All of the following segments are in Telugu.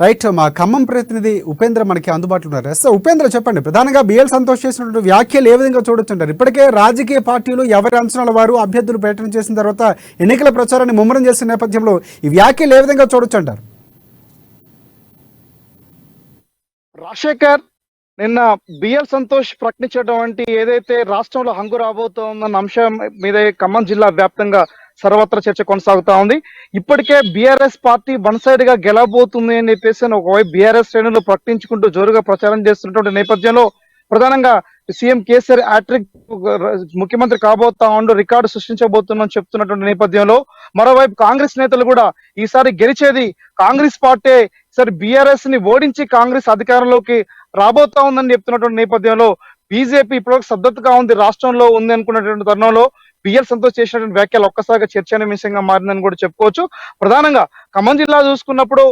రైట్. మా ఖమ్మం ప్రతినిధి ఉపేంద్ర మనకి అందుబాటులో ఉన్నారు. సార్ ఉపేంద్ర, చెప్పండి, ప్రధానంగా బిఎల్ సంతోష్ చేసినటువంటి వ్యాఖ్యలు ఏ విధంగా చూడొచ్చుంటారు? ఇప్పటికే రాజకీయ పార్టీలు ఎవరి అంచనాల వారు అభ్యర్థులు ప్రకటన చేసిన తర్వాత ఎన్నికల ప్రచారాన్ని ముమ్మరం చేసిన నేపథ్యంలో ఈ వ్యాఖ్యలు ఏ విధంగా చూడొచ్చుంటారు? రాజశేఖర్ నిన్న బిఎల్ సంతోష్ ప్రకటించినటువంటి ఏదైతే రాష్ట్రంలో హంగు రాబోతోందన్న అంశం మీద ఖమ్మం జిల్లా వ్యాప్తంగా సర్వత్రా చర్చ కొనసాగుతా ఉంది. ఇప్పటికే బీఆర్ఎస్ పార్టీ వన్ సైడ్ గా గెలవబోతుంది అని చెప్పేసి ఒకవైపు బీఆర్ఎస్ శ్రేణులు ప్రకటించుకుంటూ జోరుగా ప్రచారం చేస్తున్నటువంటి నేపథ్యంలో ప్రధానంగా సీఎం కేసీఆర్ హ్యాట్రిక్ ముఖ్యమంత్రి కాబోతా ఉండు రికార్డు సృష్టించబోతున్నాం చెప్తున్నటువంటి నేపథ్యంలో మరోవైపు కాంగ్రెస్ నేతలు కూడా ఈసారి గెలిచేది కాంగ్రెస్ పార్టీ, సరే బీఆర్ఎస్ ని ఓడించి కాంగ్రెస్ అధికారంలోకి రాబోతా ఉందని చెప్తున్నటువంటి నేపథ్యంలో బీజేపీ ఇప్పటివరకు స్తబ్దతగా ఉంది, రాష్ట్రంలో ఉంది అనుకున్నటువంటి తరుణంలో బిఎల్ సంతోష్ చేసినటువంటి వ్యాఖ్యలు ఒక్కసారిగా చర్చనీయాంశంగా మారిందని కూడా చెప్పుకోవచ్చు. ప్రధానంగా ఖమ్మం జిల్లా చూసుకున్నప్పుడు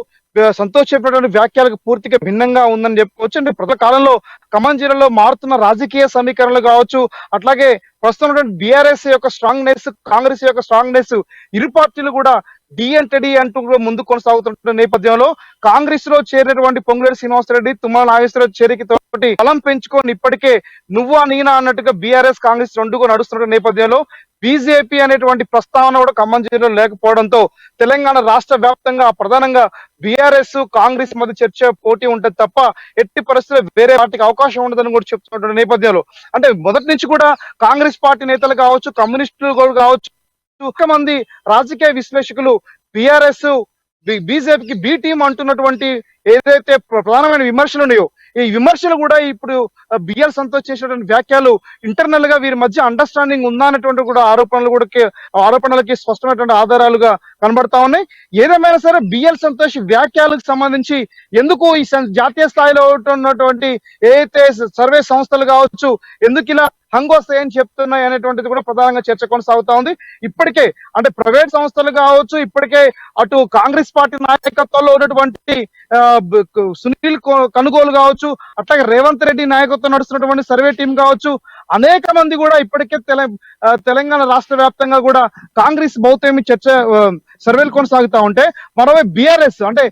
సంతోష్ చెప్పినటువంటి వ్యాఖ్యలకు పూర్తిగా భిన్నంగా ఉందని చెప్పుకోవచ్చు. అంటే ప్రతి కాలంలో ఖమ్మం జిల్లాలో మారుతున్న రాజకీయ సమీకరణలు కావచ్చు, అట్లాగే ప్రస్తుతం బీఆర్ఎస్ యొక్క స్ట్రాంగ్నెస్, కాంగ్రెస్ యొక్క స్ట్రాంగ్నెస్, ఇరు పార్టీలు కూడా డి అంటే డి అంటూ ముందు కొనసాగుతున్న నేపథ్యంలో కాంగ్రెస్ లో చేరినటువంటి పొంగులేటి శ్రీనివాసరెడ్డి, తుమ్మల నాగేశ్వరరావు చేరికతోటి బలం పెంచుకొని ఇప్పటికే నువ్వా నేనా అన్నట్టుగా బీఆర్ఎస్ కాంగ్రెస్ రెండుగా నడుస్తున్న నేపథ్యంలో బీజేపీ అనేటువంటి ప్రస్తావన కూడా ఖమ్మం జిల్లాలో లేకపోవడంతో తెలంగాణ రాష్ట్ర వ్యాప్తంగా ప్రధానంగా బీఆర్ఎస్ కాంగ్రెస్ మధ్య చర్చ పోటీ ఉంటది తప్ప ఎట్టి పరిస్థితుల్లో వేరే పార్టీకి అవకాశం ఉండదని కూడా చెప్తున్నటువంటి నేపథ్యంలో అంటే మొదటి నుంచి కూడా కాంగ్రెస్ పార్టీ నేతలు కావచ్చు, కమ్యూనిస్టులు కూడా కావచ్చు, మంది రాజకీయ విశ్లేషకులు బీఆర్ఎస్ బీజేపీకి బి టీం అంటున్నటువంటి ఏదైతే ప్రధానమైన విమర్శలు ఉన్నాయో ఈ విమర్శలు కూడా ఇప్పుడు బిఎల్ సంతోష్ చేసినటువంటి వ్యాఖ్యలు ఇంటర్నల్ గా వీరి మధ్య అండర్స్టాండింగ్ ఉందా అనేటువంటి కూడా ఆరోపణలకి స్పష్టమైనటువంటి ఆధారాలుగా కనబడతా ఉన్నాయి. ఏదేమైనా సరే బిఎల్ సంతోష్ వ్యాఖ్యలకు సంబంధించి ఎందుకు ఈ జాతీయ స్థాయిలో ఉన్నటువంటి ఏదైతే సర్వే సంస్థలు కావచ్చు ఎందుకు ఇలా హంగొస్తాయని చెప్తున్నాయి అనేటువంటిది కూడా ప్రధానంగా చర్చ కొనసాగుతా ఉంది. ఇప్పటికే అంటే ప్రైవేట్ సంస్థలు కావచ్చు, ఇప్పటికే అటు కాంగ్రెస్ పార్టీ నాయకత్వంలో ఉన్నటువంటి సునీల్ కనుగోలు కావచ్చు, అట్లాగే రేవంత్ రెడ్డి నాయకత్వం నడుస్తున్నటువంటి సర్వే టీం కావచ్చు, అనేక మంది కూడా ఇప్పటికే తెలంగాణ రాష్ట్ర వ్యాప్తంగా కూడా కాంగ్రెస్ బౌతేమి చర్చ సర్వేలు కొనసాగుతా ఉంటే మరోవైపు బీఆర్ఎస్ అంటే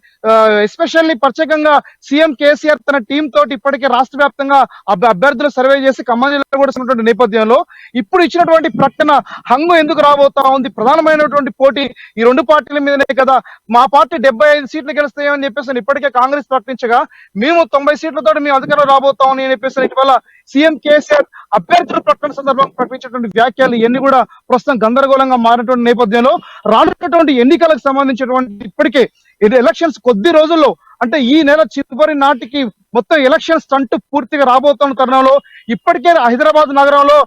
ఎస్పెషల్లీ ప్రత్యేకంగా సీఎం కేసీఆర్ తన టీం తోటి ఇప్పటికే రాష్ట్ర వ్యాప్తంగా అభ్యర్థులు సర్వే చేసి ఖమ్మం జిల్లా కూడా నేపథ్యంలో ఇప్పుడు ఇచ్చినటువంటి ప్రకటన హంగు ఎందుకు రాబోతా ఉంది? ప్రధానమైనటువంటి పోటీ ఈ రెండు పార్టీల మీదనే కదా. మా పార్టీ 75 సీట్లు గెలుస్తాయని చెప్పేసి ఇప్పటికే కాంగ్రెస్ ప్రకటించగా మేము 90 సీట్లతో మేము అధికారం రాబోతామని చెప్పేసి ఇటీవల సీఎం కేసీఆర్ అభ్యర్థుల ప్రకటన సందర్భంగా ప్రకటించినటువంటి వ్యాఖ్యలు ఇవన్నీ కూడా ప్రస్తుతం గందరగోళంగా మారినటువంటి నేపథ్యంలో రానున్నటువంటి ఎన్నికలకు సంబంధించినటువంటి ఇప్పటికే ఇది ఎలక్షన్స్ కొద్ది రోజుల్లో అంటే ఈ నెల చివరి నాటికి మొత్తం ఎలక్షన్ స్టంట్ పూర్తిగా రాబోతున్న తరుణంలో ఇప్పటికే హైదరాబాద్ నగరంలో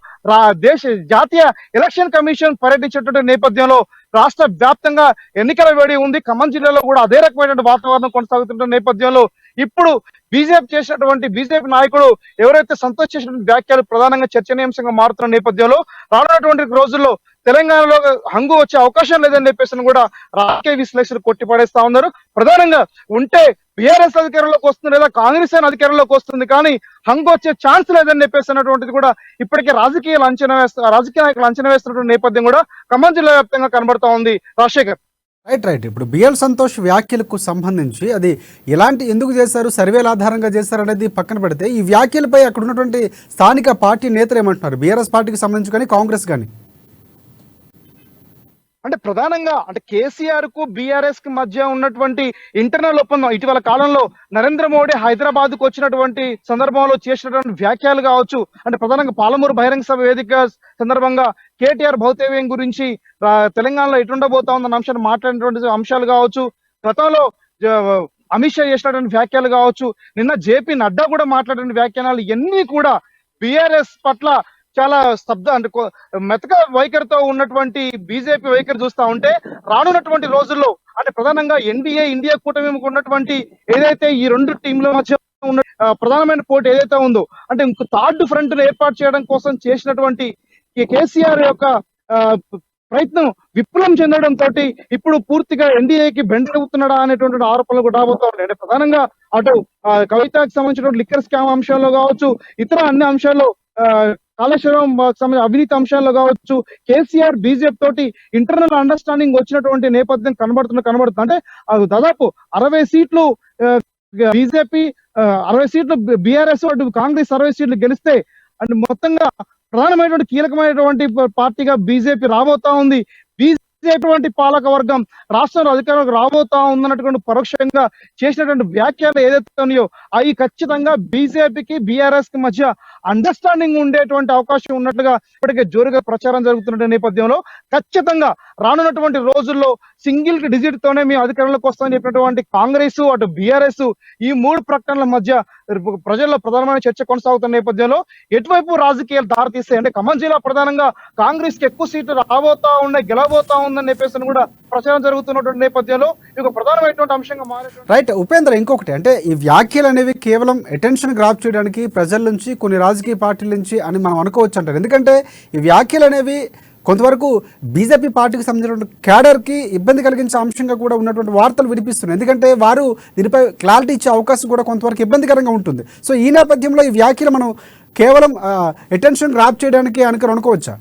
జాతీయ ఎలక్షన్ కమిషన్ పర్యటించేటువంటి నేపథ్యంలో రాష్ట్ర వ్యాప్తంగా ఎన్నికల వేడి ఉంది. ఖమ్మం జిల్లాలో కూడా అదే రకమైనటువంటి వాతావరణం కొనసాగుతున్న నేపథ్యంలో ఇప్పుడు బీజేపీ నాయకుడు ఎవరైతే సంతోష్ చేసినటువంటి వ్యాఖ్యలు ప్రధానంగా చర్చనీయాంశంగా మారుతున్న నేపథ్యంలో రానున్నటువంటి రోజుల్లో తెలంగాణలో హంగు వచ్చే అవకాశం లేదని చెప్పేసి కూడా రాజకీయ విశ్లేషకులు కొట్టిపడేస్తా ఉన్నారు. ప్రధానంగా ఉంటే బీఆర్ఎస్ అధికారంలోకి వస్తుంది లేదా కాంగ్రెస్ అధికారంలోకి వస్తుంది, కానీ హంగు వచ్చే ఛాన్స్ లేదని చెప్పేసి అన్నటువంటిది కూడా ఇప్పటికే రాజకీయ నాయకులు అంచనా వేస్తున్నటువంటి నేపథ్యం కూడా ఖమ్మం జిల్లా వ్యాప్తంగా కనబడతా ఉంది. రాజశేఖర్, రైట్. ఇప్పుడు బిఎల్ సంతోష్ వ్యాఖ్యలకు సంబంధించి అది ఎందుకు చేశారు, సర్వేల ఆధారంగా చేశారు అనేది పక్కన పెడితే ఈ వ్యాఖ్యలపై అక్కడ ఉన్నటువంటి స్థానిక పార్టీ నేతలు ఏమంటున్నారు, బీఆర్ఎస్ పార్టీకి సంబంధించి కానీ కాంగ్రెస్ కానీ? అంటే ప్రధానంగా అంటే కేసీఆర్ కు బీఆర్ఎస్ కి మధ్య ఉన్నటువంటి ఇంటర్నల్ ఒప్పందం ఇటీవల కాలంలో నరేంద్ర మోడీ హైదరాబాద్ కు వచ్చినటువంటి సందర్భంలో చేసినటువంటి వ్యాఖ్యలు కావచ్చు, అంటే ప్రధానంగా పాలమూరు బహిరంగ సభ వేదిక సందర్భంగా కేటీఆర్ భౌతవ్యం గురించి తెలంగాణలో ఎటుండబోతా ఉందన్న అంశాన్ని మాట్లాడినటువంటి అంశాలు కావచ్చు, గతంలో అమిత్ షా చేసినటువంటి వ్యాఖ్యలు కావచ్చు, నిన్న జేపీ నడ్డా కూడా మాట్లాడిన వ్యాఖ్యానాలు ఇవన్నీ కూడా బీఆర్ఎస్ పట్ల చాలా అంటే మెతక వైఖరితో ఉన్నటువంటి బీజేపీ వైఖరి చూస్తా ఉంటే రానున్నటువంటి రోజుల్లో అంటే ప్రధానంగా ఎన్డీఏ ఇండియా కూటమి ఉన్నటువంటి ఏదైతే ఈ రెండు టీంల మధ్య ఉన్న ప్రధానమైన పోటీ ఏదైతే ఉందో అంటే ఇంకో థర్డ్ ఫ్రంట్ ఏర్పాటు చేయడం కోసం చేసినటువంటి ఈ కేసీఆర్ యొక్క ప్రయత్నం విఫలం చెందడంతో ఇప్పుడు పూర్తిగా ఎన్డీఏకి బెండవుతున్నాడా అనేటువంటి ఆరోపణలు కూడా రాబోతా ఉన్నాయి. అంటే ప్రధానంగా అటు కవితకు సంబంధించినటువంటి లిక్కర్ స్కామ్ అంశాల్లో కావచ్చు, ఇతర అన్ని అంశాల్లో కాళేశ్వరం సంబంధించిన అవినీతి అంశాల్లో కావచ్చు, కేసీఆర్ బీజేపీ తోటి ఇంటర్నల్ అండర్స్టాండింగ్ వచ్చినటువంటి నేపథ్యం కనబడుతుంది. అంటే దాదాపు 60 సీట్లు బీజేపీ, 60 సీట్లు బీఆర్ఎస్, అటు కాంగ్రెస్ 60 సీట్లు గెలిస్తే అంటే మొత్తంగా ప్రధానమైనటువంటి కీలకమైనటువంటి పార్టీగా బీజేపీ రాబోతా ఉంది. బీజేపీ పాలక వర్గం రాష్ట్రంలో అధికారంలోకి రాబోతా ఉందన్నటువంటి పరోక్షంగా చేసినటువంటి వ్యాఖ్యలు ఏదైతే ఉన్నాయో అవి ఖచ్చితంగా బీజేపీకి బీఆర్ఎస్ కి మధ్య అండర్స్టాండింగ్ ఉండేటువంటి అవకాశం ఉన్నట్లుగా ఇప్పటికే జోరుగా ప్రచారం జరుగుతున్న నేపథ్యంలో ఖచ్చితంగా రానున్నటువంటి రోజుల్లో సింగిల్ డిజిట్ తోనే మేము అధికారంలోకి వస్తామని చెప్పినటువంటి కాంగ్రెస్, అటు బీఆర్ఎస్, ఈ 3 ప్రకటనల మధ్య ప్రజల్లో ప్రధానమైన చర్చ కొనసాగుతున్న నేపథ్యంలో ఎటువైపు రాజకీయాలు దారితీస్తాయి అంటే ఖమ్మం జిల్లా ప్రధానంగా కాంగ్రెస్ కి ఎక్కువ సీట్లు రాబోతా ఉన్నాయి, గెలవబోతా ఉందని చెప్పేసి కూడా ప్రచారం జరుగుతున్నటువంటి నేపథ్యంలో ఇది ఒక ప్రధానమైనటువంటి అంశంగా మారేటువంటి రైట్ ఉపేంద్ర, ఇంకొకటి అంటే ఈ వ్యాఖ్యలు అనేవి కేవలం అటెన్షన్ గ్రాప్ చేయడానికి ప్రజల నుంచి, కొన్ని రాజకీయ పార్టీల నుంచి అని మనం అనుకోవచ్చు అంటారు. ఎందుకంటే ఈ వ్యాఖ్యలు అనేవి కొంతవరకు బీజేపీ పార్టీకి సంబంధించిన క్యాడర్కి ఇబ్బంది కలిగించే అంశంగా కూడా ఉన్నటువంటి వార్తలు వినిపిస్తున్నాయి. ఎందుకంటే వారు దీనిపై క్లారిటీ ఇచ్చే అవకాశం కూడా కొంతవరకు ఇబ్బందికరంగా ఉంటుంది. సో ఈ నేపథ్యంలో ఈ వ్యాఖ్యలు మనం కేవలం అటెన్షన్ గ్రాప్ చేయడానికి అనుకోవచ్చా?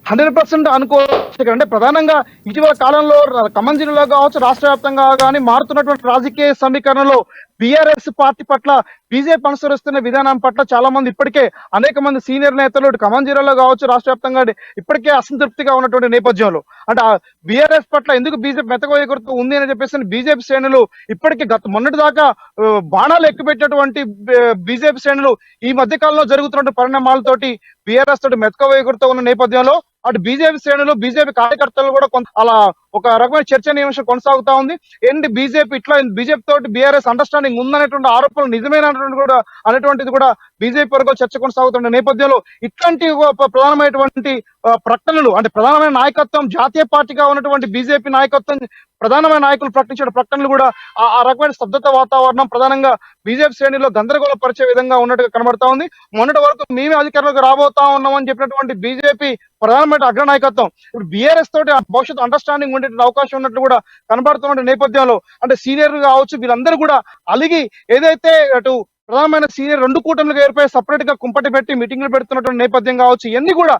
100% అనుకోవచ్చు. అంటే ప్రధానంగా ఇటీవల కాలంలో ఖమ్మం జిల్లాలో కావచ్చు, రాష్ట్ర వ్యాప్తంగా కానీ మారుతున్నటువంటి రాజకీయ సమీకరణలో బీఆర్ఎస్ పార్టీ పట్ల బీజేపీ అనుసరిస్తున్న విధానం పట్ల చాలా మంది ఇప్పటికే అనేక మంది సీనియర్ నేతలు ఖమ్మం జిల్లాలో కావచ్చు, రాష్ట్ర వ్యాప్తంగా ఇప్పటికే అసంతృప్తిగా ఉన్నటువంటి నేపథ్యంలో అంటే బీఆర్ఎస్ పట్ల ఎందుకు బీజేపీ మెతకవేయకూడదు ఉంది అని చెప్పేసి బీజేపీ శ్రేణులు ఇప్పటికే మొన్నటి దాకా బాణాలు ఎక్కుపెట్టినటువంటి బీజేపీ శ్రేణులు ఈ మధ్య కాలంలో జరుగుతున్న పరిణామాలతోటి బీఆర్ఎస్ తోటి మెతకవేయకూడదు ఉన్న నేపథ్యంలో అటు బీజేపీ శ్రేణులు, బీజేపీ కార్యకర్తలు కూడా అలా ఒక రకమైన చర్చనీయాంశం కొనసాగుతా ఉంది. ఏంటి బీజేపీ ఇట్లా బీజేపీ తోటి బీఆర్ఎస్ అండర్స్టాండింగ్ ఉందనేటువంటి ఆరోపణలు నిజమైనటువంటి కూడా అనేటువంటిది కూడా బీజేపీ వరకు చర్చ కొనసాగుతున్న నేపథ్యంలో ఇట్లాంటి ప్రధానమైనటువంటి ప్రకటనలు అంటే ప్రధానమైన నాయకత్వం, జాతీయ పార్టీగా ఉన్నటువంటి బీజేపీ నాయకత్వం, ప్రధానమైన నాయకులు ప్రకటించిన ప్రకటనలు కూడా ఆ రకమైన స్తబ్దత వాతావరణం ప్రధానంగా బీజేపీ శ్రేణిలో గందరగోళ పరిచే విధంగా ఉన్నట్టుగా కనబడతా ఉంది. మొన్నటి వరకు మేమే అధికారంలోకి రాబోతా ఉన్నామని చెప్పినటువంటి బీజేపీ ప్రధానమైన అగ్రనాయకత్వం ఇప్పుడు బీఆర్ఎస్ తోటి భవిష్యత్తు అండర్స్టాండింగ్ ఉండే అవకాశం ఉన్నట్లు కూడా కనబడుతున్న నేపథ్యంలో అంటే సీనియర్లు కావచ్చు వీళ్ళందరూ కూడా అలిగి ఏదైతే అటు ప్రధానమైన సీనియర్ 2 కూటమిలకు ఏర్పై సపరేట్ గా కుంపటి పెట్టి మీటింగ్లు పెడుతున్నటువంటి నేపథ్యం కావచ్చు, ఇవన్నీ కూడా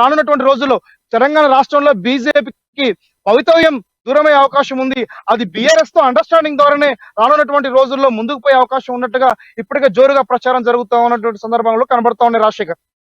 రానున్నటువంటి రోజుల్లో తెలంగాణ రాష్ట్రంలో బీజేపీకి భవితవ్యం దూరమయ్యే అవకాశం ఉంది. అది బీఆర్ఎస్ తో అండర్స్టాండింగ్ ద్వారానే రానున్నటువంటి రోజుల్లో ముందుకు పోయే అవకాశం ఉన్నట్టుగా ఇప్పటికే జోరుగా ప్రచారం జరుగుతూ ఉన్నటువంటి సందర్భంలో కనబడతా ఉన్నాయి రాజశేఖర్.